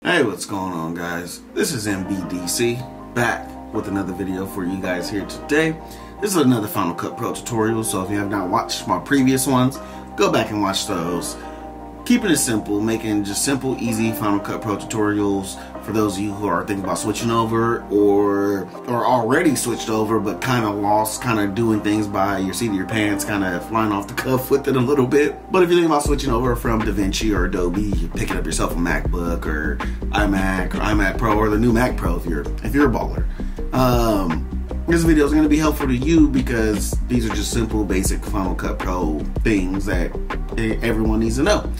Hey, what's going on, guys? This is MBDC back with another video for you guys here today. This is another Final Cut Pro tutorial, so if you have not watched my previous ones, go back and watch those. Keeping it simple, making just simple, easy Final Cut Pro tutorials for those of you who are thinking about switching over or already switched over but kind of lost, kind of doing things by your seat of your pants, kind of flying off the cuff with it a little bit. But if you're thinking about switching over from DaVinci or Adobe, you're picking up yourself a MacBook or iMac or iMac Pro or the new Mac Pro if you're a baller. This video is going to be helpful to you because these are just simple, basic Final Cut Pro things that everyone needs to know.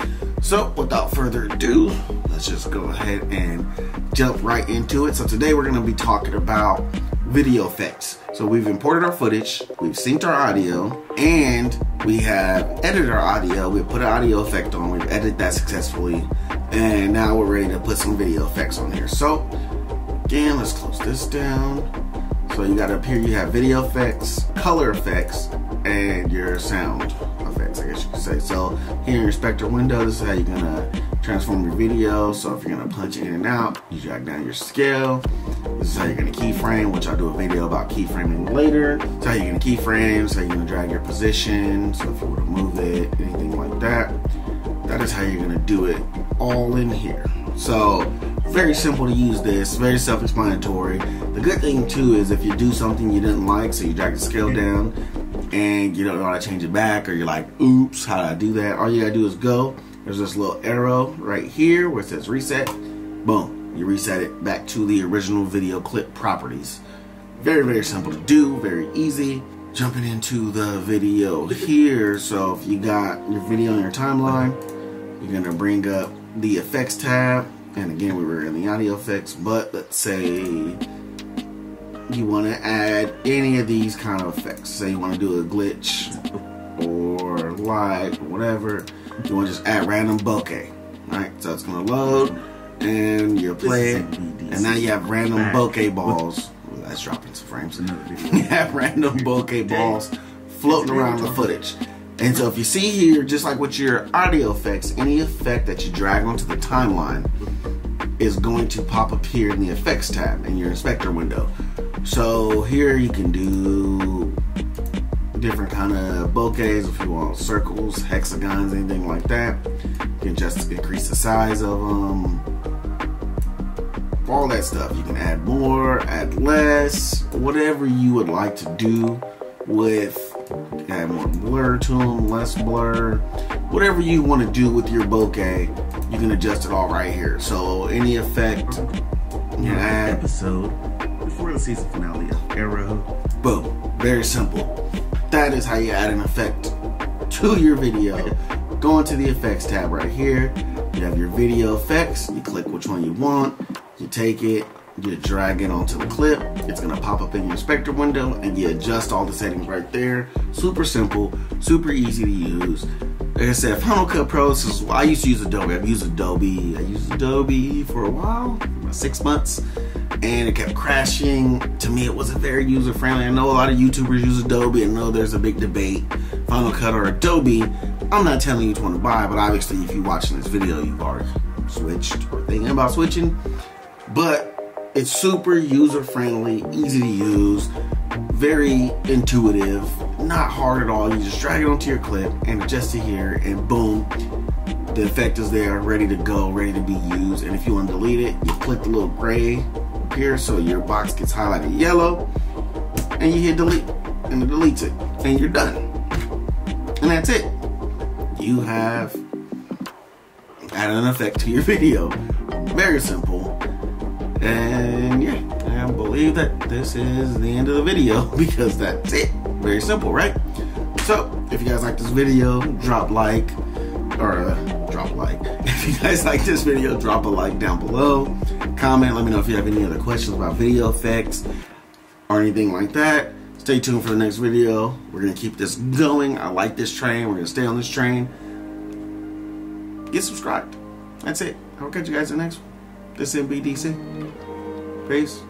So without further ado, let's just go ahead and jump right into it. So today we're going to be talking about video effects. So we've imported our footage, we've synced our audio, and we have edited our audio. We've put an audio effect on, we've edited that successfully, and now we're ready to put some video effects on here. So again, let's close this down. So you got up here, you have video effects, color effects, and your sound effects, I guess you could say. So here in your Spectre window, this is how you're gonna transform your video. So if you're gonna punch in and out, you drag down your scale. This is how you're gonna keyframe, which I'll do a video about keyframing later. This is how you're gonna keyframe, this is how you're gonna drag your position. So if you were to move it, anything like that, that is how you're gonna do it all in here. So very simple to use this, very self-explanatory. The good thing too is if you do something you didn't like, so you drag the scale down and you don't know how to change it back, or you're like, oops, how did I do that? All you gotta do is go, there's this little arrow right here where it says reset, boom, you reset it back to the original video clip properties. Very, very simple to do, very easy. Jumping into the video here, so if you got your video on your timeline, you're gonna bring up the effects tab. And again, we were in the audio effects, but let's say you want to add any of these kind of effects. Say you want to do a glitch or light or whatever. You want to just add random bokeh, right? So it's going to load and you'll play it. And now you have random bokeh balls. Ooh, that's dropping some frames. You have random bokeh balls floating around the footage. And so if you see here, just like with your audio effects, any effect that you drag onto the timeline is going to pop up here in the effects tab in your inspector window. So here you can do different kind of bokehs if you want, circles, hexagons, anything like that. You can just increase the size of them, all that stuff. You can add more, add less, whatever you would like to do with. Add more blur to them, less blur, whatever you want to do with your bokeh, you can adjust it all right here. So any effect you add, episode before the season finale of Arrow, boom, very simple. That is how you add an effect to your video. Go into the effects tab right here, you have your video effects, you click which one you want, you take it, you drag it onto the clip, it's gonna pop up in your inspector window and you adjust all the settings right there. Super simple, super easy to use. Like I said, Final Cut Pro, I used to use Adobe. I used Adobe for a while, about 6 months, and it kept crashing. To me, it wasn't very user friendly. I know a lot of YouTubers use Adobe, and I know there's a big debate, Final Cut or Adobe. I'm not telling you which one to buy, but obviously if you're watching this video, you've already switched or thinking about switching. But it's super user-friendly, easy to use, very intuitive, not hard at all. You just drag it onto your clip and adjust it here, and boom, the effect is there, ready to go, ready to be used. And if you want to delete it, you click the little gray up here so your box gets highlighted yellow, and you hit delete, and it deletes it, and you're done. And that's it. You have added an effect to your video. Very simple. And yeah, I believe that this is the end of the video because that's it. Very simple, right? So if you guys like this video, drop like. If you guys like this video, drop a like down below. Comment, let me know if you have any other questions about video effects or anything like that. Stay tuned for the next video. We're gonna keep this going. I like this train. We're gonna stay on this train. Get subscribed. That's it. I'll catch you guys in the next one. This is MBDC. Peace.